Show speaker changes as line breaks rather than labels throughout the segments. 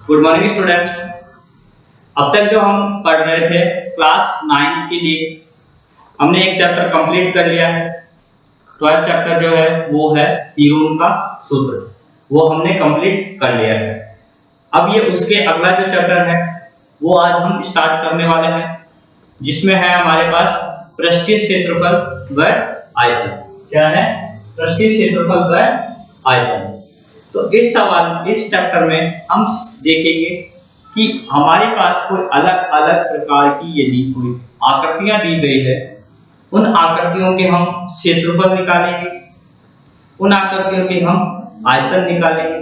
Good morning students. अब तक जो हम पढ़ रहे थे क्लास 9 के लिए हमने एक चैप्टर कंप्लीट कर लिया है। 12th चैप्टर जो है वो है हीरोन का सूत्र, वो हमने कंप्लीट कर लिया है। अब ये उसके अगला जो चैप्टर है वो आज हम स्टार्ट करने वाले हैं, जिसमें है हमारे पास पृष्ठीय क्षेत्रफल व आयतन। क्या है? पृष्ठीय क्षेत्रफल व आयतन। तो इस चैप्टर में हम देखेंगे कि हमारे पास कोई अलग अलग प्रकार की यदि कोई आकृतियां दी गई है, उन आकृतियों के हम क्षेत्रफल निकालेंगे, उन आकृतियों के हम आयतन निकालेंगे।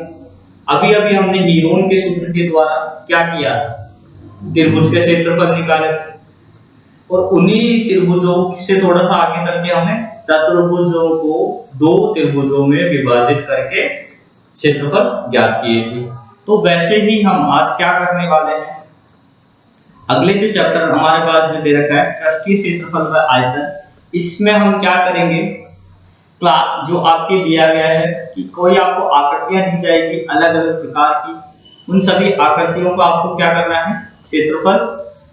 अभी अभी हमने हीरोन के सूत्र के द्वारा क्या किया, त्रिभुज के क्षेत्रफल निकाले, और उन्हीं त्रिभुजों से थोड़ा सा आगे चल के हमने चतुर्भुजों को दो त्रिभुजों में विभाजित करके क्षेत्रफल ज्ञात किए थे। तो वैसे ही हम आज क्या करने वाले हैं, अगले जो चैप्टर हमारे पास जो दे रखा है पृष्ठीय क्षेत्रफल व आयतन, इसमें हम क्या करेंगे, क्लास जो आपके दिया गया है कि कोई आपको आकृतियां दी जाएगी अलग अलग प्रकार की, उन सभी आकृतियों को आपको क्या करना है, क्षेत्रफल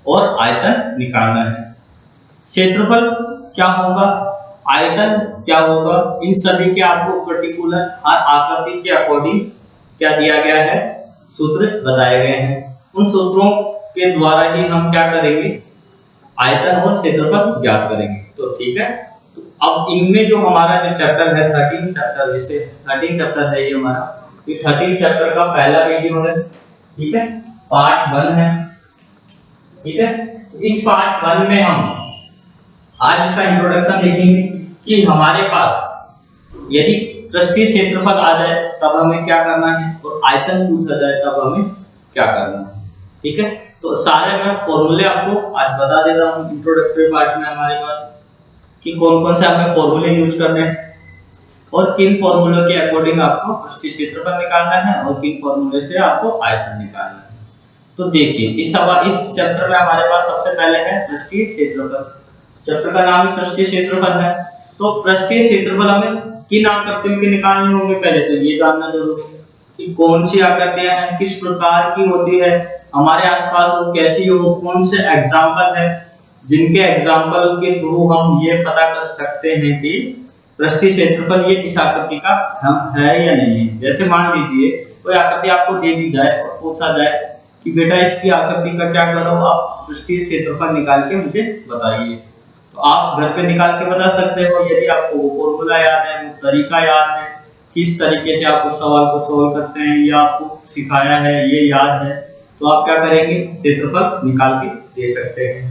और आयतन निकालना है। क्षेत्रफल क्या होगा, आयतन क्या होगा, इन सभी के आपको पर्टिकुलर हर आकृति के अकॉर्डिंग क्या दिया गया है, सूत्र बताए गए हैं। उन सूत्रों के द्वारा ही हम क्या करेंगे, आयतन और क्षेत्रफल ज्ञात करेंगे। तो ठीक है, तो अब इनमें जो हमारा जो चैप्टर है 13 चैप्टर, जैसे 13 चैप्टर है ये हमारा, ये 13 चैप्टर का पहला वीडियो है, ठीक है, पार्ट 1 है, ठीक है। तो इस पार्ट 1 में हम आज इसका इंट्रोडक्शन देखेंगे कि हमारे पास यदि पृष्ठीय क्षेत्रफल आ जाए तब हमें क्या करना है, और आयतन पूछा जाए तब हमें क्या करना है, ठीक है। तो सारे मैं फॉर्मूले आपको आज बता देता हूँ इंट्रोडक्टरी पार्ट में हमारे पास कि कौन कौन से हमें फॉर्मूले यूज करने हैं और किन फॉर्मूलों के अकॉर्डिंग आपको पृष्ठीय क्षेत्रफल निकालना है और किन फॉर्मूले से आपको आयतन निकालना है। तो देखिए इस चैप्टर में हमारे पास सबसे पहले है पृष्ठीय क्षेत्रफल। चैप्टर का नाम पृष्ठीय क्षेत्रफल है। तो पृष्ठीय क्षेत्रफल हमें किन आकृतियों के निकालने होंगे, पहले तो ये जानना जरूरी है कि कौन सी आकृतियां हैं, किस प्रकार की होती है, हमारे आसपास वो कैसी हो, कौन से एग्जाम्पल है जिनके एग्जाम्पल के थ्रू हम ये पता कर सकते हैं कि पृष्ठीय क्षेत्रफल ये इस आकृति का है या नहीं है। जैसे मान लीजिए कोई आकृति आपको दे दी जाए और पूछा जाए कि बेटा इसकी आकृति का क्या करो, आप पृष्ठीय क्षेत्रफल निकाल के मुझे बताइए। तो आप घर पे निकाल के बता सकते हो यदि आपको वो फॉर्मूला याद है, वो तरीका याद है, किस तरीके से आप उस सवाल को सॉल्व करते हैं, ये आपको सिखाया है, ये याद है, तो आप क्या करेंगे, क्षेत्रफल निकाल के दे सकते हैं।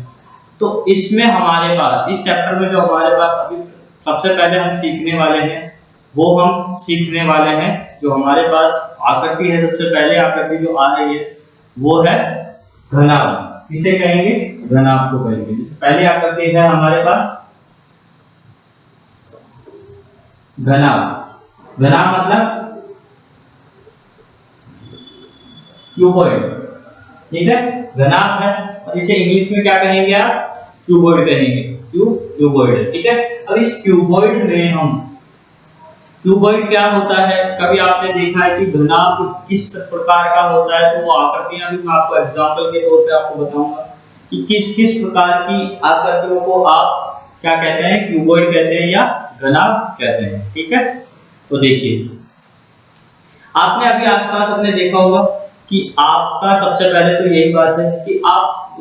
तो इसमें हमारे पास इस चैप्टर में जो हमारे पास अभी सबसे पहले हम सीखने वाले हैं, वो हम सीखने वाले हैं जो हमारे पास आकृति है। सबसे पहले आकृति जो आ रही है वो है घनाभ। किसे कहेंगे, घनाभ को कहेंगे। पहली आकृति है हमारे पास घनाभ। घनाभ मतलब क्यूबॉइड, ठीक है, घनाभ है। और इसे इंग्लिश में क्या कहेंगे आप, क्यूबॉइड कहेंगे, क्यूबॉइड, ठीक है। अब इस क्यूबॉइड में हम, क्यूबॉइड क्या होता है, कभी आपने देखा है कि घनाभ किस प्रकार का होता है, तो वो आकृतियां भी मैं आपको एग्जांपल के तौर पे आपको बताऊंगा कि किस किस प्रकार की आकृतियों को आप क्या कहते हैं, क्यूबॉइड कहते हैं या घनाभ कहते हैं, ठीक है। तो देखिए आपने अभी आसपास अपने देखा होगा कि आपका सबसे पहले तो यही बात है कि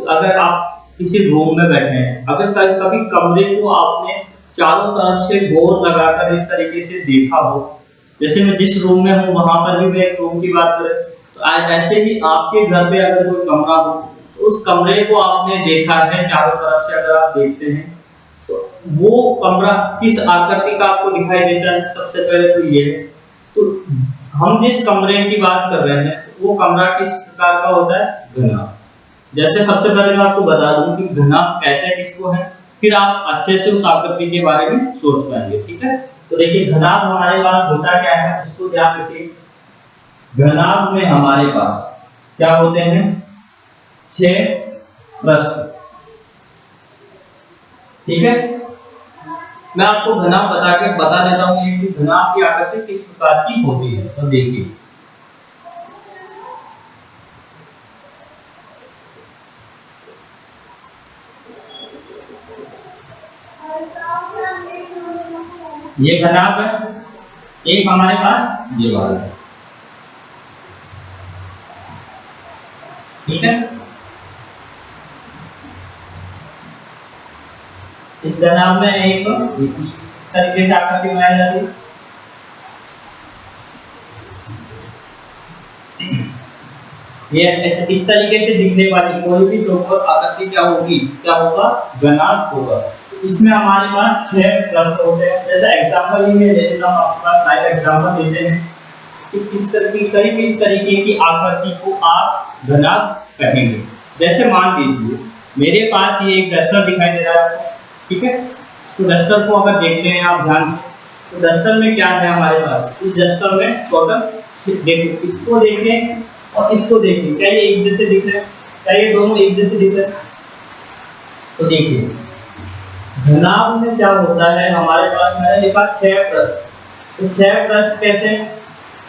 अगर आप किसी रूम में बैठे हैं, अगर कभी कमरे को आपने चारों तरफ से गोर लगाकर इस तरीके से देखा हो, जैसे मैं जिस रूम में हूँ वहां पर भी मैं एक रूम की बात करें, तो ऐसे ही आपके घर पे अगर कोई कमरा हो तो उस कमरे को आपने देखा है चारों तरफ से, अगर आप देखते हैं तो वो कमरा किस आकृति का आपको दिखाई देता है, सबसे पहले तो ये है। तो हम जिस कमरे की बात कर रहे हैं वो कमरा किस प्रकार का होता है, घनाभ। जैसे सबसे पहले मैं आपको बता दूं कि घनाभ कहते हैं किसको है, फिर आप अच्छे से उस आकृति के बारे में सोच पाएंगे, ठीक है। तो देखिए घनाभ हमारे पास होता क्या है, उसको ध्यान रखिए। घनाभ में हमारे पास क्या होते हैं, 6 पृष्ठ, ठीक है। मैं आपको घनाभ बता देता हूं कि घनाभ की आकृति किस प्रकार की होती है। तो देखिए ये घनाभ है, एक हमारे पास ये वाला है, ठीक है। इस घनाभ में एक तरीके से आकृति बनाई जाती है। ये इस तरीके से दिखने वाली कोई भी चौकोर आकृति क्या होगी, क्या होगा, घनाभ होगा। इसमें हमारे पास 6 प्रश्न होते हैं। जैसे एग्जांपल ही में लेते हम आपके पास लाइव एग्जांपल देते हैं कि किस तरीके की आकृति को आप घनाभ कहेंगे। जैसे मान लीजिए मेरे पास ये एक डस्टर दिखाई दे रहा है, ठीक है। तो डस्टर को अगर देखते हैं आप ध्यान से, तो डस्टर में क्या है हमारे पास, इस डस्टर में टोटल देखिए, इसको देखें और इसको देखिए, क्या ये एक जैसे दिख रहे हैं, क्या ये दोनों एक जैसे दिख रहे हैं? तो देखिए घनाभ में क्या होता है, हमारे पास मैंने लिखा 6 प्रश्न। तो 6 प्रश्न कैसे,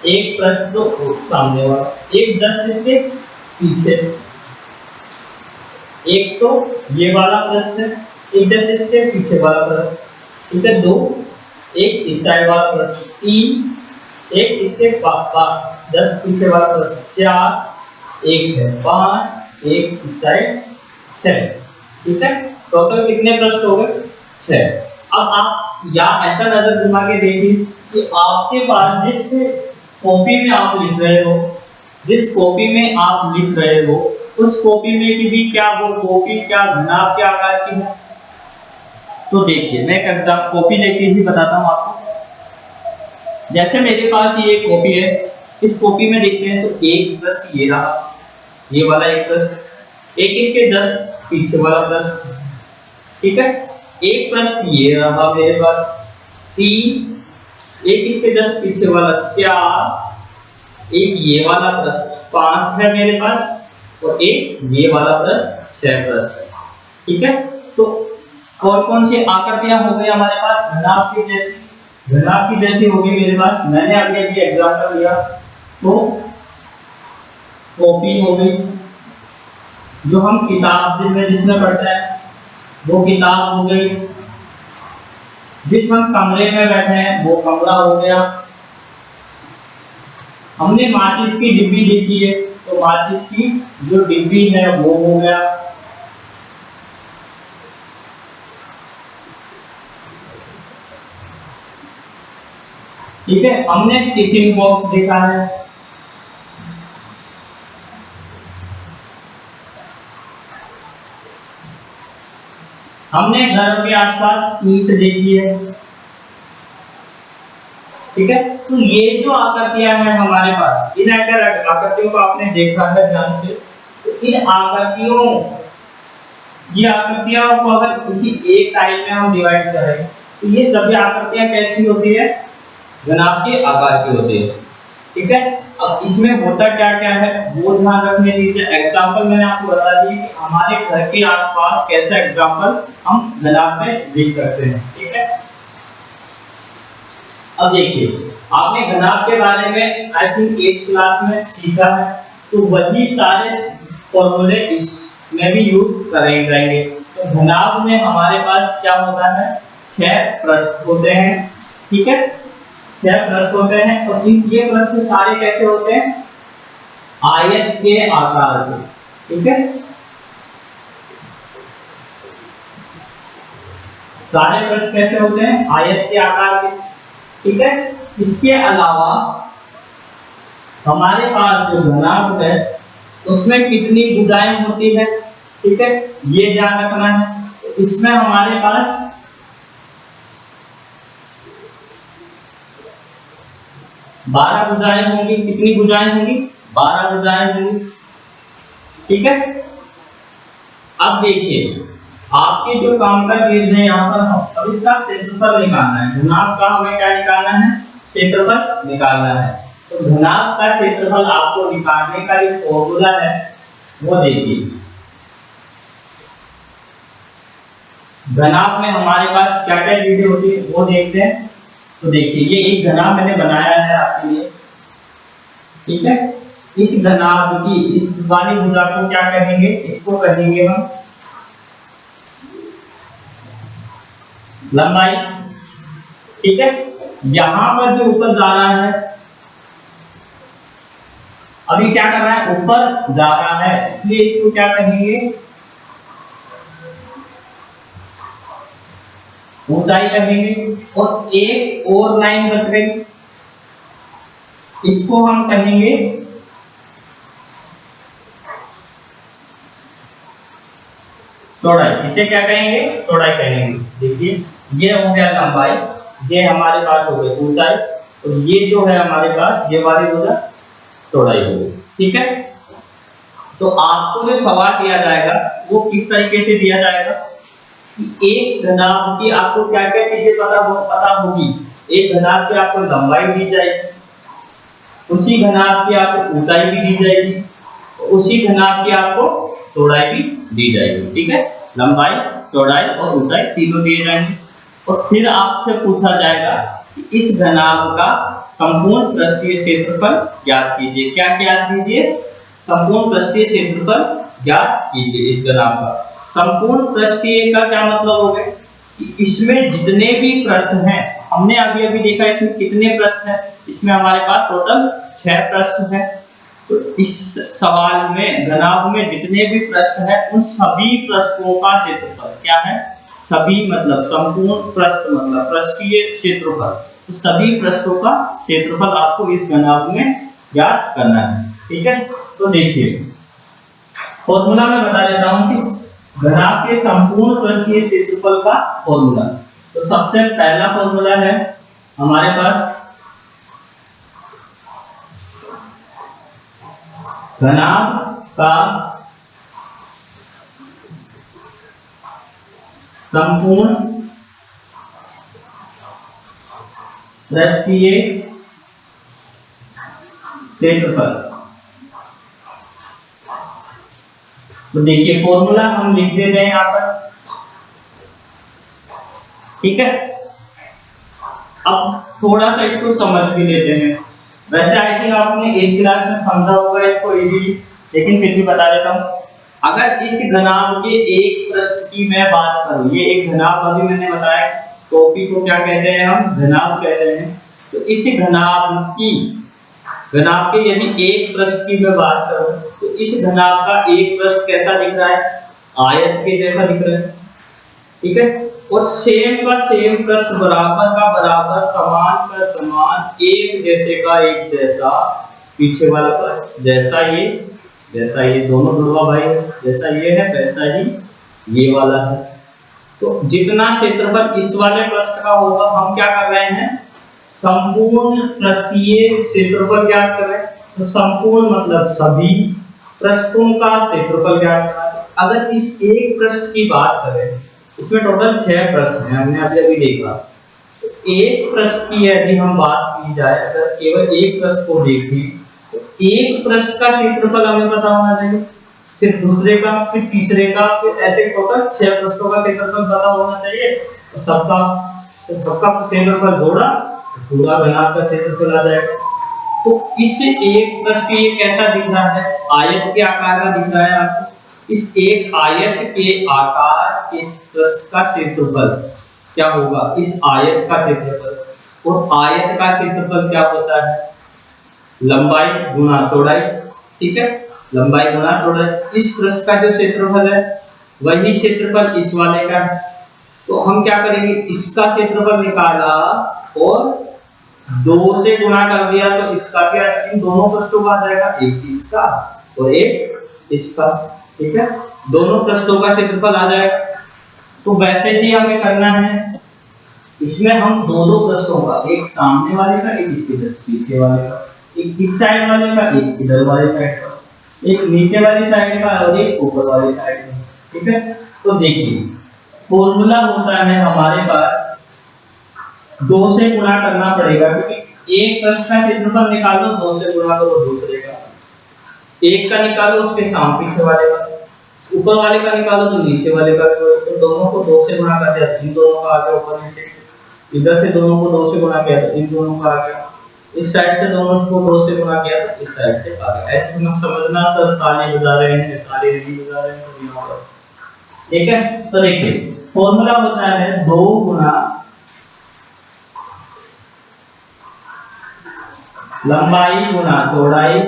एक प्रश्न तो सामने वाला, एक जस्ट इसके पीछे, एक तो ये वाला प्रश्न, एक जस्ट इसके पीछे वाला प्रश्न, ठीक है, 2, एक इस साइड वाला प्रश्न, 3, एक इसके जस्ट पीछे वाला प्रश्न, 4, एक है, 5, एक इस साइड, 6, ठीक है। टोटल कितने प्रश्न हो गए, 6। अब आप या ऐसा नजर घुमा के देखिए कि आपके पास जिस कॉपी में आप लिख रहे हो, जिस कॉपी में आप लिख रहे हो, उस कॉपी में की भी क्या वो कॉपी क्या घनाभ के आकार की है। तो देखिए मैं एक एग्जाम कॉपी लेके ही बताता हूँ आपको। जैसे मेरे पास ये एक कॉपी है, इस कॉपी में देखते हैं तो एक प्रश्न ये रहा, ये वाला एक प्रश्न, एक इसके 10 पीछे वाला प्रश्न, ठीक है, एक प्रश्न ये रहा मेरे पास, 3, एक इसके 10 पीछे वाला, 4, एक ये वाला प्रश्न, 5 है मेरे पास, और एक ये वाला प्रश्न, 6 प्रश्न, ठीक है। तो कौन कौन सी आकृतियां हो गई हमारे पास, घनाभ की जैसी, घनाभ की जैसी होगी मेरे पास। मैंने अभी एग्जांपल लिया तो कॉपी हो गई, जो हम किताब जिसमें पढ़ते हैं वो किताब हो गई, जिस हम कमरे में बैठे हैं वो कमरा हो गया। हमने माचिस की डिब्बी देखी है तो माचिस की जो डिब्बी है वो हो गया, ठीक है। हमने टिफिन बॉक्स देखा है, हमने घर के आसपास ईंट देखी है, ठीक है। तो ये जो आकृतियां हैं हमारे पास, इन आकृतियों को आपने देखा है ध्यान से, तो इन आकृतियों, ये आकृतियों को अगर किसी एक टाइप में हम डिवाइड करें तो ये सभी आकृतियां कैसी होती है, घनाभ के आकार की होती है, ठीक है। अब इसमें होता क्या क्या है वो ध्यान रखने दीजिए। एग्जांपल मैंने आपको बता दी कि हमारे घर के आसपास कैसा एग्जांपल हम घनाभ में देख सकते हैं, ठीक है। अब देखिए आपने घनाभ के बारे में आई थिंक 8th क्लास में सीखा है, तो वही सारे फॉर्मूले इसमें भी यूज करेंगे। तो घनाभ में हमारे पास क्या होता है, 6 प्रश्न होते हैं, ठीक है, 6 प्रश्न होते हैं। और ये प्रश्न सारे कैसे होते हैं, आयत के आकार के, ठीक है, सारे प्रश्न कैसे होते हैं, आयत के आकार के, ठीक है। इसके अलावा हमारे पास जो घनाभ है उसमें कितनी भुजाएं होती है, ठीक है, ये ध्यान रखना है। इसमें हमारे पास 12 भुजाएं होंगी। कितनी भुजाएं होंगी, 12 भुजाएं होंगी, ठीक है। अब देखिए आपके जो काम का चीज है यहाँ पर, हम अब इसका क्षेत्रफल निकालना है। घनाभ का हमें क्या निकालना है, क्षेत्रफल निकालना है। तो घनाभ का क्षेत्रफल आपको निकालने का जो फॉर्मूला है वो देखिए। घनाभ में हमारे पास क्या क्या चीजें होती है वो देखते हैं। तो देखिए ये एक घनाभ मैंने बनाया है आपके लिए, ठीक है। इस घनाभ की इस वाली भुजा को क्या कहेंगे, इसको कहेंगे हम लंबाई, ठीक है, यहां पर जो ऊपर जा रहा है, अभी क्या कर रहा है, ऊपर जा रहा है, इसलिए इसको क्या कहेंगे, ऊंचाई कहेंगे। और एक और लाइन बच गई, इसको हम कहेंगे चौड़ाई। इसे क्या कहेंगे, चौड़ाई कहेंगे। देखिए ये हो गया लंबाई, ये हमारे पास हो गई ऊंचाई, और ये जो है हमारे पास ये वाली हो गया चौड़ाई हो गई। ठीक है, तो आपको जो सवाल दिया जाएगा वो किस तरीके से दिया जाएगा कि एक घनाभ की आपको क्या क्या चीजें पता होगी। एक घनाभ की आपको लंबाई दी जाएगी, उसी घनाभ की आपको ऊंचाई भी दी जाएगी, उसी घनाभ की आपको चौड़ाई भी दी जाएगी। ठीक है, लंबाई, चौड़ाई और ऊंचाई तीनों दिए जाएंगे। और फिर आपसे पूछा जाएगा कि इस घनाभ का संपूर्ण पृष्ठीय क्षेत्रफल ज्ञात कीजिए। क्या ज्ञात कीजिए, संपूर्ण पृष्ठीय क्षेत्रफल ज्ञात कीजिए इस घनाभ का। संपूर्ण पृष्ठीय का क्या मतलब हो गया कि इसमें जितने भी पृष्ठ हैं, हमने अभी अभी देखा इसमें कितने पृष्ठ हैं, इसमें हमारे पास टोटल 6 पृष्ठ हैं। तो इस सवाल में घनाभ में जितने भी पृष्ठ हैं उन सभी पृष्ठों का क्षेत्रफल क्या है, सभी मतलब संपूर्ण पृष्ठ मतलब पृष्ठीय क्षेत्रफल, तो सभी पृष्ठों का क्षेत्रफल आपको इस घनाभ में ज्ञात करना है। ठीक है, तो देखिए फॉर्मूला मैं बता देता हूं कि घनाभ के संपूर्ण पृष्ठीय क्षेत्रफल का फॉर्मूला। तो सबसे पहला फॉर्मूला है हमारे पास घनाभ का संपूर्ण पृष्ठीय क्षेत्रफल। तो देखिए फॉर्मूला हम लिख देते हैं यहां पर। ठीक है, अब थोड़ा सा इसको समझ भी लेते हैं। वैसे आई थिंक आपने एक क्लास में समझा होगा इसको इजीली, लेकिन फिर भी बता देता हूं। अगर इस घनाभ के एक पृष्ठ की मैं बात करूं, ये एक घनाभ अभी मैंने बताया, टोपी को क्या कहते हैं, हम घनाभ कहते हैं। तो इस घनाभ के यदि एक पृष्ठ की मैं बात करूं तो इस घनाभ का एक पृष्ठ कैसा दिख रहा है, आयत के जैसा दिख रहा है। ठीक है, और सेम का सेम पृष्ठ, बराबर का बराबर, समान का समान, एक जैसे का एक जैसा, पीछे वाला पृष्ठ जैसा ये दोनों जुड़वा भाई है, जैसा ये है वैसा ही ये वाला है। तो जितना क्षेत्रफल इस वाले पृष्ठ का होगा, हम क्या कर रहे हैं, संपूर्ण पृष्ठीय क्षेत्रफल ज्ञात कर रहे हैं। तो संपूर्ण मतलब सभी पृष्ठों का क्षेत्रफल ज्ञात करना है। अगर इस एक पृष्ठ की बात करें, इसमें टोटल 6 पृष्ठ हैं, हमने अभी देखा। तो एक पृष्ठ की यदि हम बात की जाए, अगर केवल एक पृष्ठ को देखें तो एक पृष्ठ का क्षेत्रफल हमें पता होना चाहिए, फिर दूसरे का, फिर तीसरे का, फिर ऐसे टोटल 6 पृष्ठों का क्षेत्रफल पता होना चाहिए। और सबका क्षेत्रफल जोड़ा पूरा घनाभ का क्षेत्रफल आ जाएगा। तो इस एक पृष्ठ ये कैसा दिख रहा है, आयत के आकार का दिख रहा है आपको। इस एक आयत के आकार के पृष्ठ का क्षेत्रफल क्या होगा, इस आयत का क्षेत्रफल। और आयत का क्षेत्रफल क्या होता है, लंबाई गुना चौड़ाई। ठीक है, लंबाई गुना चौड़ाई। इस पृष्ठ का जो क्षेत्रफल है वही क्षेत्रफल इस वाले का है। तो हम क्या करेंगे, इसका क्षेत्रफल निकाला और 2 से गुणा कर दिया तो इसका क्या, इन दोनों पृष्ठों का आ जाएगा, एक इसका और एक इसका। ठीक है, दोनों पृष्ठों का क्षेत्रफल आ जाएगा। तो वैसे ही हमें करना है, इसमें हम दो पृष्ठों का, एक सामने वाले का, एक इसके पीछे वाले का, एक इस साइड वाले का, एक इधर वाले साइड का, एक नीचे वाली साइड का और एक ऊपर वाली साइड का। ठीक है, तो देखिए फॉर्मूला होता है हमारे पास, 2 से गुणा करना पड़ेगा, क्योंकि एक पृष्ठ का क्षेत्रफल निकालो, 2 से गुणा करो दूसरे का, एक का निकालो उसके सामने पीछे वाले का, ऊपर वाले का निकालो तो नीचे वाले का। तो दोनों को 2 से गुणा कर दिया, इन दोनों का आ गया ऊपर नीचे, इधर से दोनों को 2 से गुणा किया तो इन दोनों का आ गया, इस साइड से दोनों को 2 से गुणा किया तो इस साइड से आ गया। ऐसे मत समझना सर ताली बजा रहे हैं, ताली नहीं बजा रहे हैं तो यहाँ पर। ठीक है, तो देखिए फॉर्मूला होता है 2 गुना लंबाई गुना चौड़ाई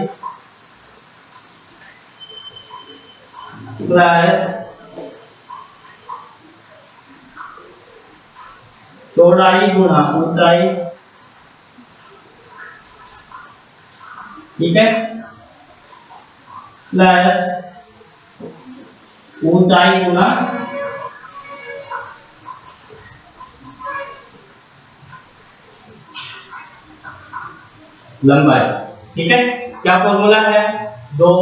प्लस चौड़ाई गुना ऊंचाई, ठीक है, प्लस ऊंचाई गुना लंबाई, ठीक है। क्या फॉर्मूला है? 2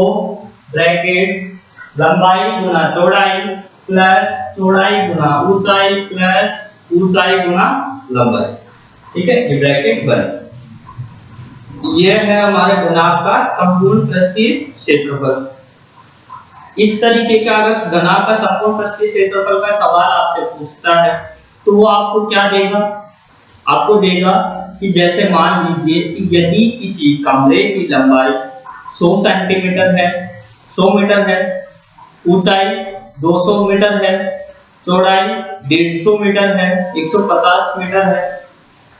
ब्रैकेट लंबाई गुना चौड़ाई प्लस चौड़ाई गुना ऊंचाई प्लस ऊंचाई गुना लंबाई, ठीक है, ये ब्रैकेट बंद। ये है हमारे घनाभ का संपूर्ण पृष्ठीय क्षेत्रफल। इस तरीके का अगर घनाभ का संपूर्ण पृष्ठीय क्षेत्रफल का सवाल आपसे पूछता है तो वो आपको क्या देगा? आपको देगा कि जैसे मान लीजिए कि यदि किसी कमरे की लंबाई 100 सेंटीमीटर है, 100 मीटर है, ऊंचाई 200 मीटर है, चौड़ाई 150 मीटर है, 150 मीटर है,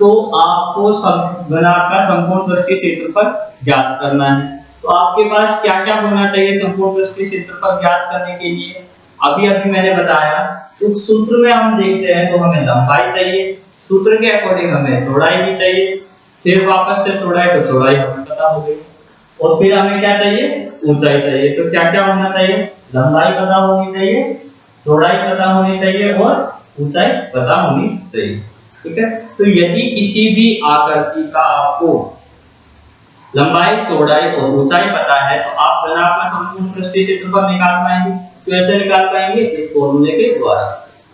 तो आपको घनाभ का संपूर्ण पृष्ठीय क्षेत्रफल ज्ञात करना है। तो आपके पास क्या क्या होना चाहिए संपूर्ण पृष्ठीय क्षेत्रफल ज्ञात करने के लिए? अभी अभी मैंने बताया, तो सूत्र में हम देखते हैं तो हमें लंबाई चाहिए, सूत्र के अकॉर्डिंग हमें चौड़ाई भी चाहिए, फिर वापस से चौड़ाई तो चौड़ाई हमें पता हो गई, और फिर हमें क्या चाहिए? ऊंचाई चाहिए। तो क्या क्या होना चाहिए? लंबाई पता होनी चाहिए, चौड़ाई पता होनी चाहिए और ऊंचाई पता होनी चाहिए, ठीक है। तो यदि किसी भी आकृति का आपको लंबाई, चौड़ाई और ऊंचाई पता है तो आप घनाभ का संपूर्ण पृष्ठीय क्षेत्रफल निकाल पाएंगे। तो ऐसे निकाल पाएंगे इस फॉर्मूले के द्वारा।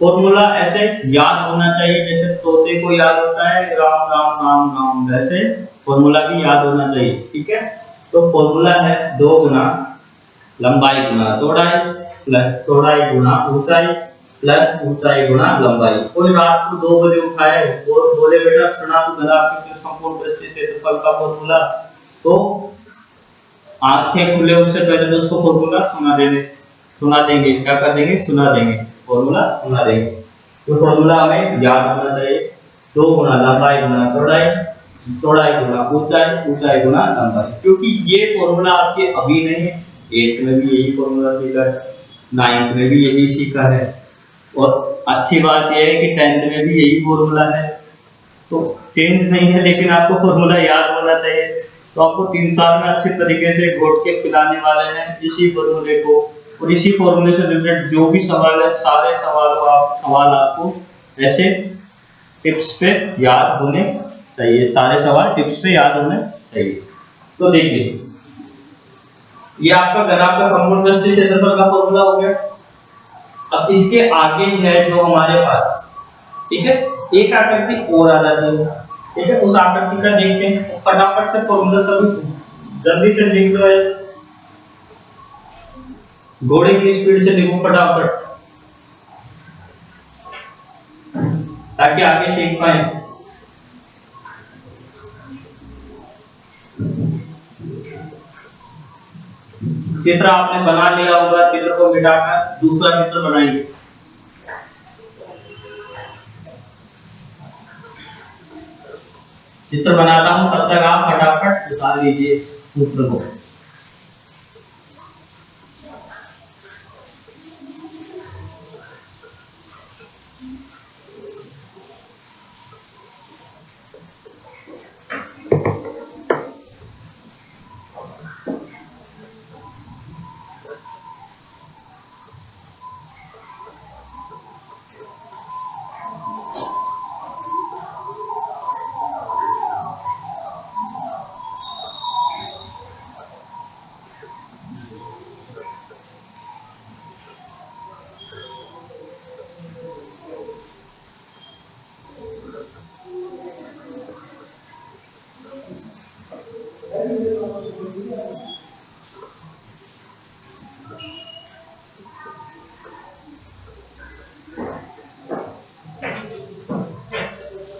फॉर्मूला ऐसे याद होना चाहिए जैसे तोते को याद होता है राम राम राम राम, वैसे फॉर्मूला भी याद होना चाहिए, ठीक है। तो फॉर्मूला है 2 गुना लंबाई गुना चौड़ाई प्लस चौड़ाई गुना ऊंचाई प्लस ऊंचाई गुना लंबाई। कोई रात को 2 बजे उठाए और बोले बेटा सुना तो घनाभ के संपूर्ण पृष्ठीय क्षेत्रफल का फॉर्मूला, तो आंखें खुले उससे पहले तो उसको फॉर्मूला सुना देंगे, क्या कर देंगे? सुना देंगे, फॉर्मूला सुना देंगे। तो फॉर्मूला हमें याद होना चाहिए 2 गुना लंबाई गुना चौड़ाई, चौड़ाई गुना ऊंचाई, ऊंचाई गुना लंबाई। क्योंकि ये फॉर्मूला आपके अभी नहीं है, 8th में भी यही फॉर्मूला सीखा है, 9th में भी यही सीखा है, और अच्छी बात यह है कि 10th में भी यही फॉर्मूला है, तो चेंज नहीं है, लेकिन आपको फॉर्मूला याद होना चाहिए। तो आपको 3 साल में अच्छे तरीके से घोट के पिलाने वाले हैं इसी फॉर्मूले को, और इसी फॉर्मूले से रिलेटेड जो भी सवाल है सारे सवाल आपको ऐसे टिप्स पे याद होने चाहिए, सारे सवाल टिप्स पे याद होने चाहिए। तो देखिए ये आपका घनाभ का संपूर्ण पृष्ठीय क्षेत्रफल का फॉर्मूला हो गया। अब इसके आगे है जो हमारे पास, ठीक है, एक आकृति और आ जाती है, ठीक है, उस आकृति का देखते हैं। फटाफट से फॉर्मूला सभी जल्दी से लिख लो, ऐसे घोड़े की स्पीड से लिखो फटाफट, ताकि आगे सीख पाए। चित्र आपने बना लिया होगा, चित्र को मिटाकर दूसरा चित्र बनाइए। चित्र बनाता हूं तब तक आप फटाफट उतार लीजिए सूत्र को।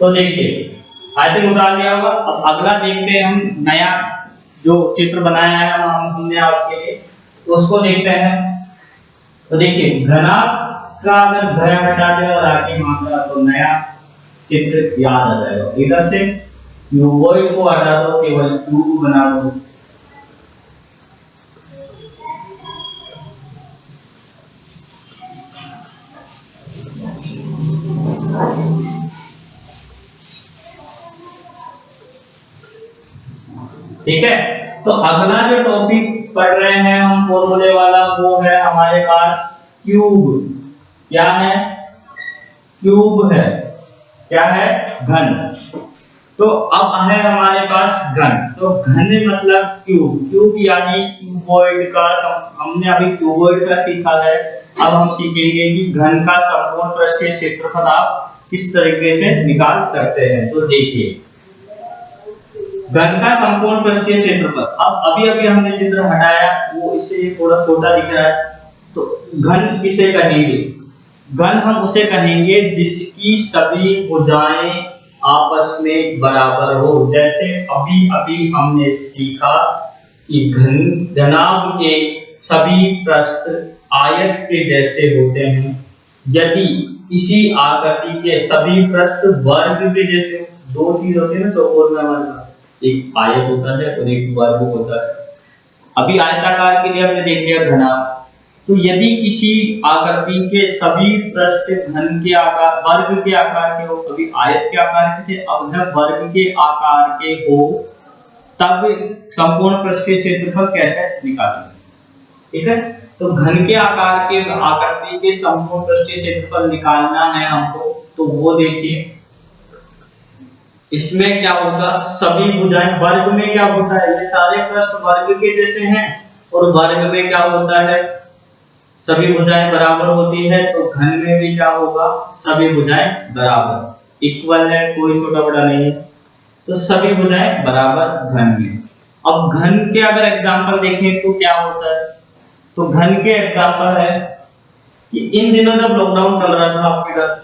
तो देखिए आई थिंक उतार लिया होगा। अब अगला देखते हैं हम, नया जो चित्र बनाया है हमने आपके लिए, तो उसको देखते हैं। तो देखिए घनाभ का अगर घ हटा दे और आगे मात्रा तो नया चित्र याद आ जाएगा। इधर से क्यूबॉइड को हटा दो, केवल क्यूब बना दो। ठीक है, तो अगला जो टॉपिक पढ़ रहे हैं हम फॉर्मूले वाला, वो है हमारे पास क्यूब। क्या है? क्यूब है। क्या है? घन। तो अब है हमारे पास घन। तो घन मतलब क्यूब। क्यूब यानी क्यूबॉइड का हमने अभी क्यूबॉइड का सीखा है। अब हम सीखेंगे कि घन का संपूर्ण पृष्ठीय क्षेत्रफल आप किस तरीके से निकाल सकते हैं। तो देखिए, घन का संपूर्ण पृष्ठीय क्षेत्रफल, अब अभी हमने चित्र हटाया, वो इससे थोड़ा छोटा दिख रहा है। तो घन किसे कहेंगे? घन हम उसे कहेंगे जिसकी सभी भुजाएं आपस में बराबर हो। जैसे अभी हमने सीखा कि घनाभ के सभी पृष्ठ आयत के जैसे होते हैं। यदि किसी आकृति के सभी पृष्ठ वर्ग के जैसे, दो चीज होती है ना चौकोर में हमारे पास, एक आयत होता है और एक वर्ग होता है। अभी आयताकार के लिए हमने देख लिया घनाभ। तो यदि किसी आकृति के सभी पृष्ठ घन के आकार, वर्ग के आकार के हो, कभी आयत के आकार के थे, अब है वर्ग के आकार के हो, तब संपूर्ण पृष्ठीय क्षेत्रफल कैसे निकालेंगे? ठीक है, तो घन के आकार के आकृति के संपूर्ण पृष्ठीय क्षेत्रफल निकालना है हमको। तो वो देखिए, इसमें क्या होगा, सभी भुजाएं, वर्ग में क्या होता है, ये सारे पृष्ठ वर्ग के जैसे हैं, और वर्ग में क्या होता है, सभी भुजाएं बराबर होती है। तो घन में भी क्या होगा, सभी भुजाएं बराबर इक्वल है, कोई छोटा बड़ा नहीं है, तो सभी भुजाएं बराबर घन में। अब घन के अगर एग्जांपल देखें तो क्या होता है, तो घन के एग्जांपल है कि इन दिनों जब लॉकडाउन चल रहा था आपके घर,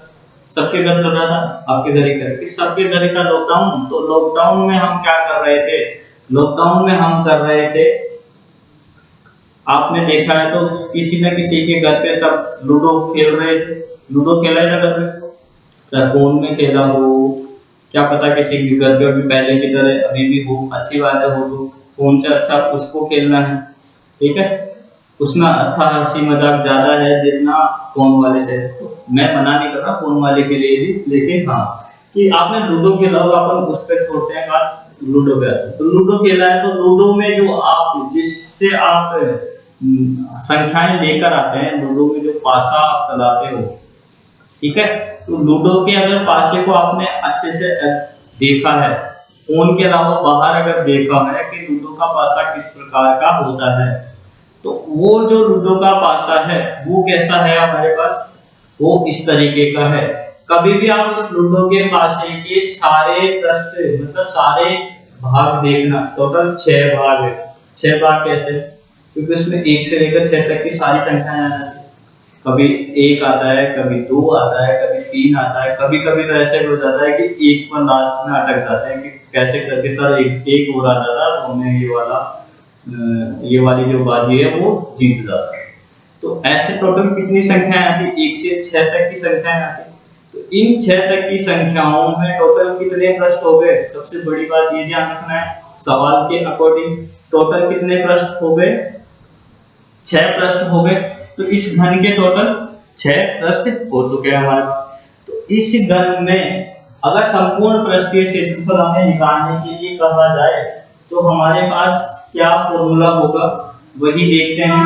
सबके घर चल रहा था, आपके घर ही कर, कि सबके घर का लॉकडाउन, तो लॉकडाउन में हम क्या कर रहे थे, लॉकडाउन में हम कर रहे थे, आपने देखा है तो किसी न किसी के घर पे सब लूडो खेल रहे थे। लूडो खेला था घर में, चाहे फोन में खेला हो, क्या पता किसी के घर पे अभी पहले की तरह अभी भी हो, अच्छी बात है, हो तो फोन से अच्छा उसको खेलना है। ठीक है, उसमें अच्छा हंसी मजाक ज्यादा है जितना फोन वाले से। तो मैं मना नहीं कर रहा फोन वाले के लिए भी, लेकिन हाँ कि आपने लूडो खेला हो, अपन उस पर छोड़ते हैं बात, लूडो पे आते हैं। तो लूडो खेला है, तो लूडो में जो आप, जिससे आप संख्याएं लेकर आते हैं, लूडो में जो पासा आप चलाते हो, ठीक है, तो लूडो के अगर पासे को आपने अच्छे से देखा है, फोन के अलावा बाहर अगर देखा है कि लूडो का पासा किस प्रकार का होता है, तो वो जो लूडो का पासा है वो कैसा है हमारे पास, वो इस तरीके का है। कभी भी आप उस लूडो के पासे के सारे पृष्ठ, मतलब सारे भाग देखना, टोटल 6 भाग है। 6 भाग कैसे, क्योंकि उसमें 1 से लेकर 6 तक की सारी संख्याएं आ जाती है। कभी 1 आता है, कभी 2 आता है, कभी 3 आता है, कभी कभी तो ऐसे हो जाता है कि 1 पर लास्ट में अटक जाते हैं कि कैसे करके सर एक और आ जाता है, तो हमें ये वाली जो बाजी है वो जीत जाता है। तो ऐसे टोटल कितनी संख्याएं आती है, 1 से 6 तक की संख्याएं आती है। तो इन 6 तक की संख्याओं में टोटल कितने पृष्ठ हो गए, सबसे बड़ी बात ये ध्यान रखना है, सवाल के अकॉर्डिंग टोटल कितने पृष्ठ हो गए, 6 पृष्ठ हो गए। तो इस घन के टोटल 6 पृष्ठ हो चुके हैं हमारे पास। तो इस घन में अगर संपूर्ण पृष्ठीय क्षेत्रफल हमें निकालने के लिए कहा जाए तो हमारे पास क्या फॉर्मूला होगा, वही देखते हैं।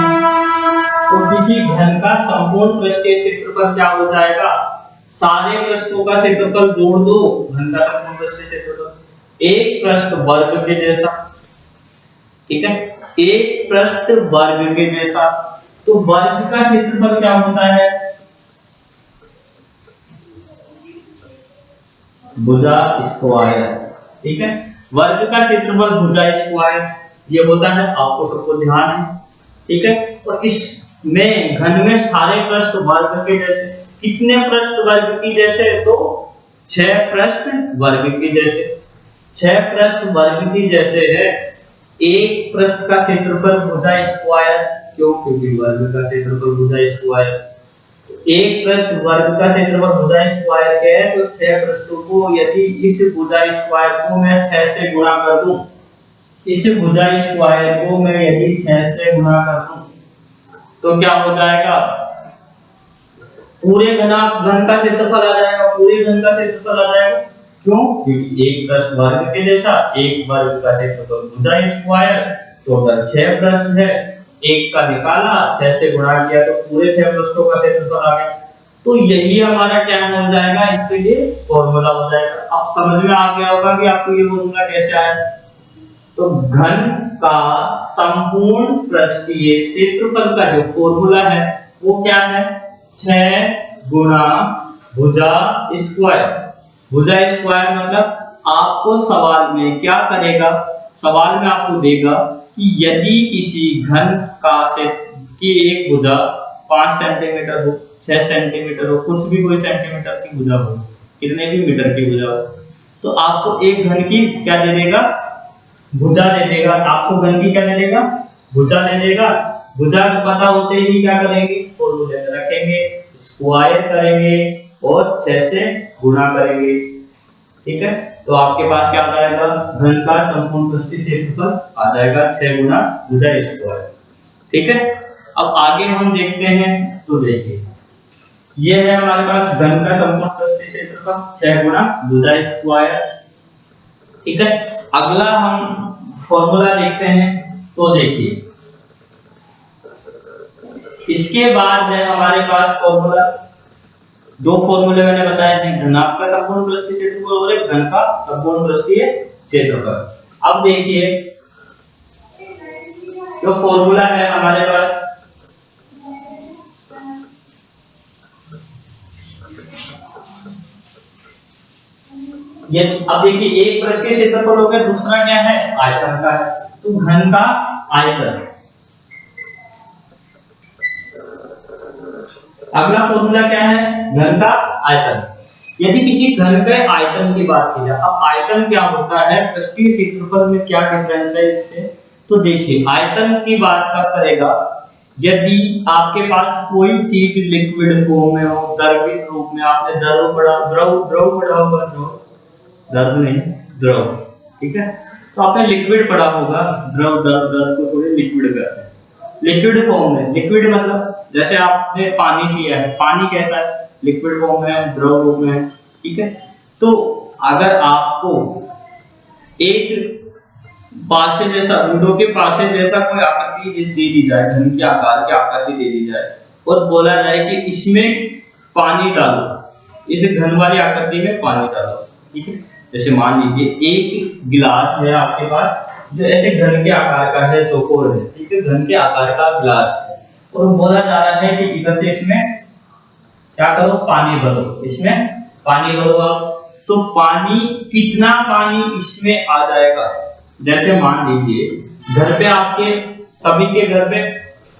तो किसी घन का संपूर्ण पृष्ठीय क्षेत्रफल क्या हो जाएगा, सारे पृष्ठों का क्षेत्रफल जोड़ दो, घन का संपूर्ण पृष्ठीय क्षेत्रफल एक पृष्ठ वर्ग के जैसा। ठीक है, एक पृष्ठ वर्ग के जैसा। तो वर्ग का क्षेत्रफल क्या होता है, भुजा स्क्वायर। ठीक है, वर्ग का क्षेत्रफल भुजा स्क्वायर ये होता है, आपको सबको ध्यान है। ठीक है, और इसमें घन में सारे पृष्ठ वर्ग के जैसे, कितने पृष्ठ वर्ग की जैसे, तो 6 पृष्ठ वर्ग के जैसे, 6 पृष्ठ वर्ग की जैसे है। एक पृष्ठ का क्षेत्रफल भुजा स्क्वायर, क्यों, क्योंकि वर्ग का क्षेत्रफल भुजा स्क्वायर। एक पृष्ठ वर्ग का क्षेत्रफल भुजा स्क्वायर के है, तो 6 पृष्ठों को यदि इस भुजा स्क्वायर को मैं 6 से गुणा कर दूं, इस भुजा स्क्वायर को मैं यदि 6 से गुणा कर दूं तो क्या हो जाएगा, पूरे घन का क्षेत्रफल आ जाएगा, पूरे घन का क्षेत्रफल आ जाएगा। क्यों? क्योंकि एक पृष्ठ वर्ग के जैसा, एक वर्ग का क्षेत्रफल भुजा स्क्वायर, टोटल 6 पृष्ठ है, एक का निकाला 6 से गुणा किया तो पूरे 6 पृष्ठों का क्षेत्रफल आ गया। तो यही हमारा क्या हो जाएगा, इसके लिए फॉर्मूला हो जाएगा। अब समझ में आ गया होगा कि आपको ये फॉर्मूला कैसे आया। तो घन का संपूर्ण पृष्ठीय क्षेत्रफल का जो फॉर्मूला है वो क्या है, 6 गुणा भुजा स्क्वायर। भुजा स्क्वायर मतलब आपको सवाल में क्या करेगा, सवाल में आपको देगा कि यदि किसी घन का से की एक भुजा 5 सेंटीमीटर हो, 6 सेंटीमीटर हो, कुछ भी कोई सेंटीमीटर की भुजा हो, कितने भी मीटर की भुजा हो, तो आपको एक घन की क्या दे देगा, भुजा दे देगा। आपको घन की क्या दे देगा, भुजा दे देगा। भुजा को पता होते ही क्या करेंगे, फॉर्मूले में रखेंगे, स्क्वायर करेंगे और 6 से गुणा करेंगे। ठीक है, तो आपके पास क्या आ जाएगा, घन का संपूर्ण पृष्ठीय क्षेत्रफल आ जाएगा 6 गुणा भुजा स्क्वायर। ठीक है, अब आगे हम देखते हैं। तो देखिए ये है हमारे पास घन का संपूर्ण पृष्ठीय क्षेत्रफल 6 गुणा भुजा स्क्वायर। ठीक है, अगला हम फॉर्मूला देखते हैं। तो देखिए इसके बाद है हमारे पास फॉर्मूला, दो फॉर्मूले मैंने बताए थे, घनाभ का संपूर्ण पृष्ठीय क्षेत्रफल और एक घन का संपूर्ण पृष्ठीय क्षेत्रफल। अब देखिए जो फॉर्मूला है हमारे पास, ये अब देखिए एक पृष्ठीय क्षेत्रफल हो गया, दूसरा क्या है, आयतन का है। तो घन का आयतन, अगला फॉर्मूला क्या है, घन का आयतन। यदि किसी घन के आयतन की बात की जाए, अब आयतन क्या होता है, पृष्ठीय क्षेत्रफल में क्या डिफरेंस है इससे। तो देखिए आयतन की बात कब करेगा, यदि आपके पास कोई चीज लिक्विड फॉर्म में हो, द्रवित रूप में, आपने द्रव पढ़ा, द्रव पढ़ा होगा, द्रव नहीं द्रव, ठीक है, तो आपने लिक्विड पढ़ा होगा, द्रव द्रव को थोड़े लिक्विड कहते हैं, लिक्विड फॉर्म में। लिक्विड मतलब जैसे आपने पानी पिया है, पानी कैसा है, लिक्विड फॉर्म में, द्रव रूप में। ठीक है, तो अगर आपको एक पासे जैसा, विंडो के पासे जैसा कोई आकृति दे दी जाए, घन की आकार की आकृति दे दी जाए और बोला जाए कि इसमें पानी डालो, इस घन वाली आकृति में पानी डालो। ठीक है, जैसे मान लीजिए एक गिलास है आपके पास जो ऐसे घन के आकार का है, चौकोर है, ठीक है, घन के आकार का गिलास है, और बोला जा रहा है कि इधर से इसमें क्या करो, पानी भरो, इसमें पानी भरो आप। तो पानी, कितना पानी इसमें आ जाएगा, जैसे मान लीजिए घर पे आपके सभी के घर पे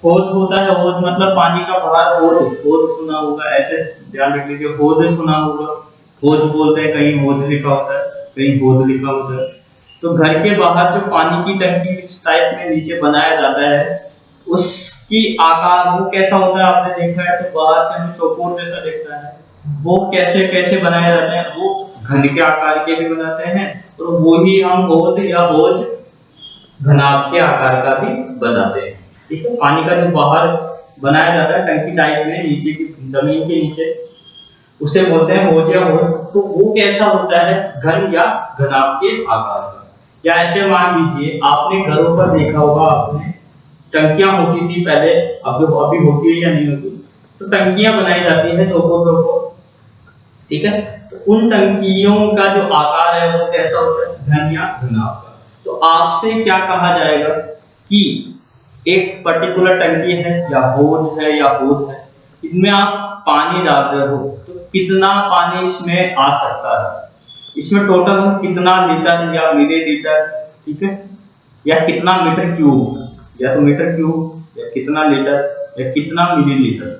होज होता है, होज मतलब पानी का बाहर होज, होज सुना होगा, ऐसे ध्यान रख लीजिए, होज सुना होगा, होज बोलते हैं, कहीं होज लिखा होता है, कहीं होज लिखा होता है। तो घर के बाहर जो पानी की टंकी इस टाइप में नीचे बनाया जाता है, उसकी आकार वो कैसा होता है आपने देखा है, तो बाहर से हमें चौकोर जैसा दिखता है। वो कैसे कैसे बनाए जाते हैं, वो घन के आकार के भी बनाते हैं, और वो ही हम होज या होज घनाभ के आकार का भी बनाते हैं। ठीक है, पानी का जो बाहर बनाया जाता है टंकी टाइप में नीचे की जमीन के नीचे, उसे बोलते हैं होज या होज। तो वो कैसा होता है, घन या घनाभ के आकार का। या ऐसे मान लीजिए आपने घरों पर देखा होगा, आपने टंकियां होती थी पहले, अभी होती है या नहीं होती, तो टंकियां बनाई जाती है चौकोर चौकोर। ठीक है, तो उन टंकियों का जो आकार है वो कैसा होता है, घन या घनाभ का। तो आपसे क्या कहा जाएगा कि एक पर्टिकुलर टंकी है या होज है या होज है, इनमें आप पानी डाल रहे हो, तो कितना पानी इसमें आ सकता है, इसमें टोटल कितना लीटर या मिलीलीटर, ठीक है, या कितना मीटर क्यूब, या तो मीटर क्यूब, या कितना लीटर, या कितना मिलीलीटर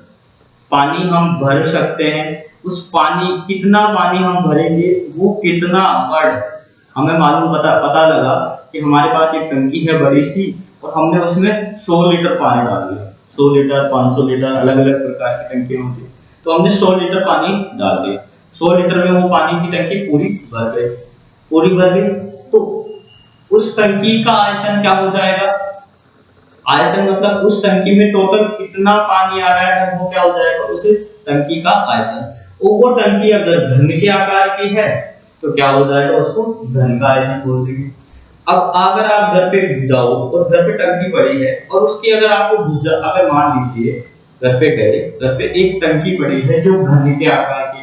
पानी हम भर सकते हैं। उस पानी, कितना पानी हम भरेंगे, वो कितना वर्ड हमें मालूम पता लगा कि हमारे पास एक टंकी है बड़ी सी, और हमने उसमें 100 लीटर पानी डाल दिया, 100 लीटर, 500 लीटर, अलग अलग प्रकार की टंकियां होती है। तो हमने 100 लीटर पानी डाल दिया, 100 लीटर में वो पानी की टंकी पूरी भर गई, पूरी भर गई। तो उस टंकी का आयतन क्या हो जाएगा, आयतन मतलब उस टंकी में टोटल कितना पानी आ रहा है वो क्या हो जाएगा, उस टंकी का आयतन। वो टंकी अगर घन के आकार की है तो क्या हो जाएगा, उसको घन का आयतन बोल देंगे। अब अगर आप घर पे जाओ और घर पे टंकी पड़ी है और उसकी अगर आपको भुजा, अगर मान लीजिए घर पे गए, घर पे एक टंकी पड़ी है जो घन के आकार की,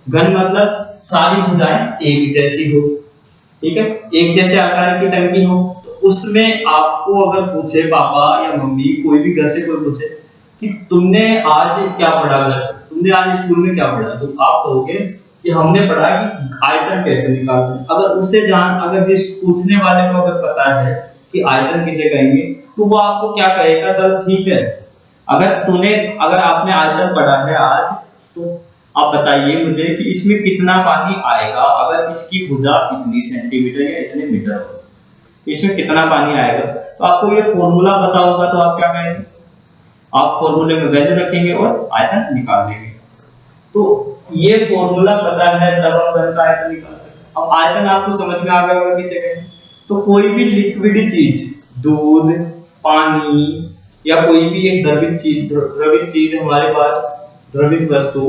घन मतलब सारी भुजाएं एक जैसी हो, ठीक है, एक जैसे आकार की टंकी हो। तो उसमें आपको अगर पूछे पापा या मम्मी, कोई भी घर से कोई पूछे कि तुमने आज क्या पढ़ा, घर तुमने आज स्कूल में क्या पढ़ा, तो आप कहोगे कि हमने पढ़ा कि आयतन कैसे निकालते हैं। अगर उससे जान, अगर जिस पूछने वाले को अगर पता है कि आयतन किसे कहेंगे, तो वो आपको क्या कहेगा, चल ठीक है, अगर आपने आयतन पढ़ा है आज, तो आप बताइए मुझे कि इसमें कितना पानी आएगा, अगर इसकी भुजा इतनी सेंटीमीटर या इतने मीटर हो, इसमें कितना पानी आएगा। तो आपको ये फॉर्मूला पता होगा, तो आप क्या करेंगे, आप फॉर्मूले में वैल्यू रखेंगे और आयतन निकाल देंगे। तो ये फॉर्मूला पता है तब हम घन का आयतन निकाल सकते हैं। अब आयतन आपको समझ में आ गया होगा किसे कहें। तो कोई भी लिक्विड चीज, दूध, पानी या कोई भी एक द्रवित चीज हमारे पास, द्रवित वस्तु,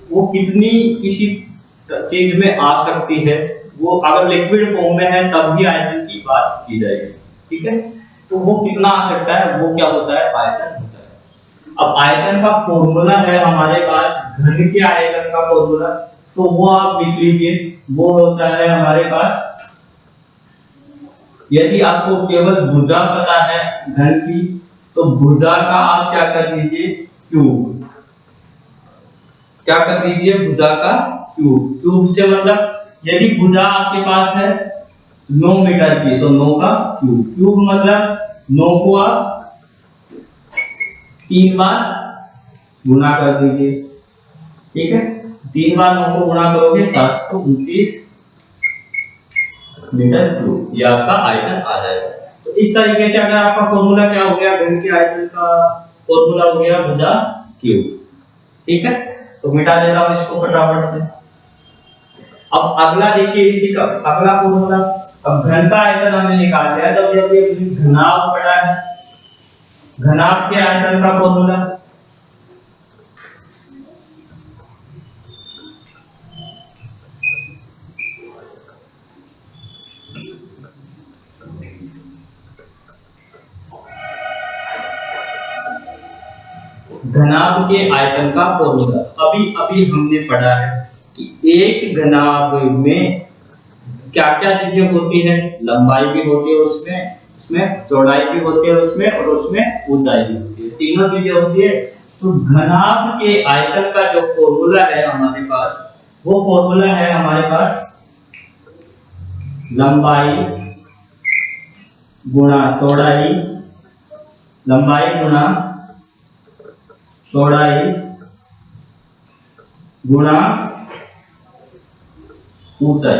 वो कितनी किसी चीज में आ सकती है, वो अगर लिक्विड फॉर्म में है तब भी आयतन की बात की जाएगी, ठीक है। तो वो कितना आ सकता है, वो क्या होता है, आयतन होता है। अब आयतन का फॉर्मूला है हमारे पास, घन के आयतन का फॉर्मूला, तो वो आप लिख लीजिए, वो होता है हमारे पास, यदि आपको केवल भुजा पता है घन की, तो भुजा का आप क्या कर दीजिए, क्यूब, क्या कर दीजिए, भुजा का क्यूब। क्यूब से मतलब यदि भुजा आपके पास है 9 मीटर की, तो 9 का क्यूब, क्यूब मतलब 9 को आप 3 बार गुना कर दीजिए, ठीक है, 3 बार 9 को गुना करोगे 729 मीटर क्यूब, ये आपका आयतन आ जाएगा। तो इस तरीके से अगर आपका फॉर्मूला क्या हो गया, घन के आयतन का फॉर्मूला हो गया भुजा क्यूब, ठीक है। तो मिटा देता हूं इसको फटाफट से। अब अगला देखिए, इसी का अगला फॉर्मूला, अब घन का आयतन हमने निकाल लिया, जब ये घनाभ पड़ा है, घनाभ के आयतन का फॉर्मूला, घनाभ के आयतन का फॉर्मूला अभी हमने पढ़ा है कि एक घनाभ में क्या क्या चीजें होती है, लंबाई भी होती है उसमें चौड़ाई भी होती है उसमें, और उसमें ऊंचाई भी होती है, तीनों चीजें होती है। तो घनाभ के आयतन का जो फॉर्मूला है हमारे पास, वो फॉर्मूला है हमारे पास लंबाई गुणा चौड़ाई, लंबाई गुणा चौड़ाई गुणा ऊंचाई।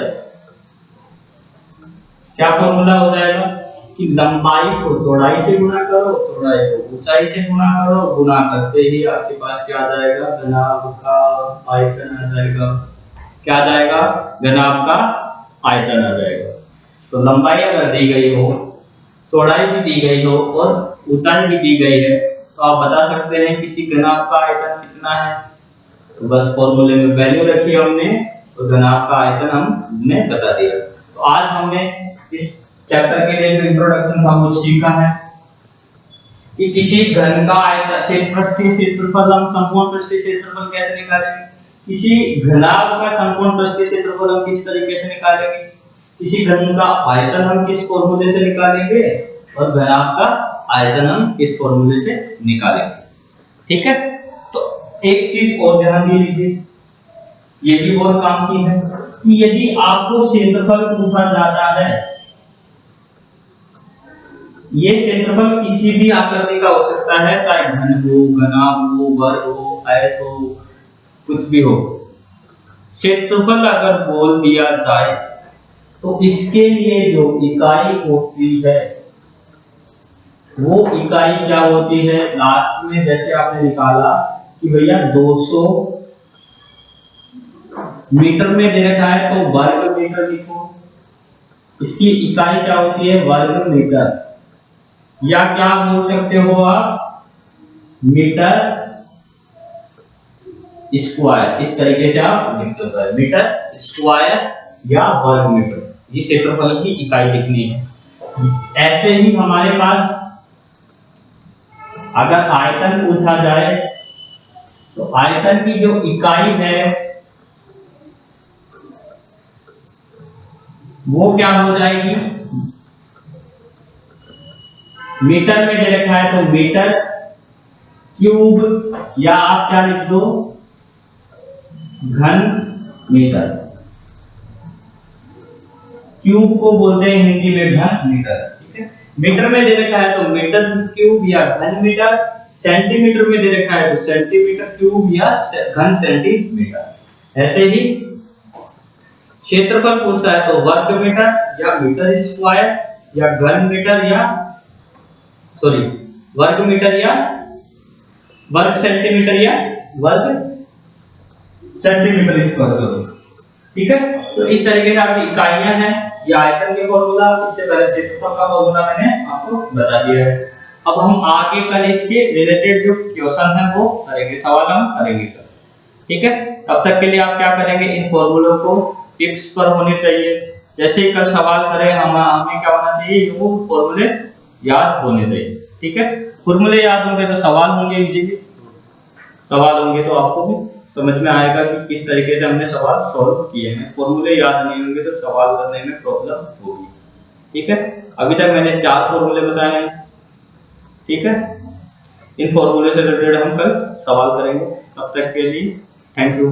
क्या फॉर्मूला हो जाएगा कि लंबाई को चौड़ाई से गुणा करो, चौड़ाई को ऊंचाई से गुणा करो, गुणा करते ही आपके पास क्या आ जाएगा, घनाभ का आयतन आ जाएगा। क्या आ जाएगा, घनाभ का आयतन आ जाएगा। तो लंबाई अगर दी गई हो, चौड़ाई भी दी गई हो और ऊंचाई भी दी गई है, तो आप बता सकते हैं किसी घनाभ का आयतन कितना है। तो बस फॉर्मूले में वैल्यू रखी हमने, तो घनाभ का आयतन हमने बता दिया। तो आज हमने इस चैप्टर के लिए जो इंट्रोडक्शन था वो सीखा है कि किसी घन का आयतन, पृष्ठीय क्षेत्रफल, हम संपूर्ण पृष्ठीय क्षेत्रफल कैसे निकालेंगे, किसी घनाभ का संपूर्ण पृष्ठीय क्षेत्रफल हम किस तरीके से निकालेंगे, किसी घन का आयतन हम किस फॉर्मूले से निकालेंगे, और घनाभ का आयतन हम किस फॉर्मूले से निकालेंगे, ठीक है। तो एक चीज और ध्यान दे लीजिए, ये भी बहुत काम की है कि यदि आपको क्षेत्रफल पूछा जाता है, ये क्षेत्रफल किसी भी आकृति का हो सकता है, चाहे घन हो, घनाभ हो, वर्ग हो, आयत हो, कुछ भी हो, क्षेत्रफल अगर बोल दिया जाए तो इसके लिए जो इकाई होती है वो इकाई क्या होती है, लास्ट में जैसे आपने निकाला कि भैया 200 मीटर में दे रखा है तो वर्ग मीटर लिखो। इसकी इकाई क्या होती है? वर्ग मीटर, या क्या बोल सकते हो आप? Metre square. इस तरीके से आप लिख सकते हो, मीटर स्क्वायर या वर्ग मीटर। ये क्षेत्रफल की इकाई लिखनी है। ऐसे ही हमारे पास अगर आयतन पूछा जाए तो आयतन की जो इकाई है वो क्या हो जाएगी? मीटर में दे रखा है तो मीटर क्यूब, या आप क्या लिख दो? घन मीटर। क्यूब को बोलते हैं हिंदी में घन मीटर। ठीक है, मीटर में दे रखा है तो मीटर क्यूब या घन मीटर। सेंटीमीटर में दे रखा है तो सेंटीमीटर क्यूब या घन सेंटीमीटर। ऐसे ही क्षेत्रफल पूछता है तो वर्ग मीटर या मीटर स्क्वायर या घन मीटर या वर्ग मीटर या वर्ग सेंटीमीटर या वर्ग सेंटीमीटर स्क्वायर। ठीक है, तो इस तरीके से आपकी इकाइयां हैं। ये आयतन के फॉर्मूला, इससे पहले क्षेत्रफल का फॉर्मूला मैंने आपको बता दिया है। अब हम आगे कल इसके रिलेटेड जो क्वेश्चन है वो करेंगे, सवाल हम करेंगे कल। ठीक है, तब तक के लिए आप क्या करेंगे? इन फॉर्मूलों को टिप्स पर होने चाहिए। जैसे ही कल सवाल करें हमें क्या होना चाहिए? वो फॉर्मूले याद होने चाहिए। ठीक है, फॉर्मूले याद होंगे तो सवाल होंगे इजीली। सवाल होंगे तो आपको भी समझ में आएगा कि किस तरीके से हमने सवाल सॉल्व किए हैं। फॉर्मूले याद नहीं होंगे तो सवाल करने में प्रॉब्लम होगी। ठीक है, अभी तक मैंने 4 फॉर्मूले बताए हैं। ठीक है, इन फॉर्मूले से रिलेटेड हम कल सवाल करेंगे। तब तक के लिए थैंक यू।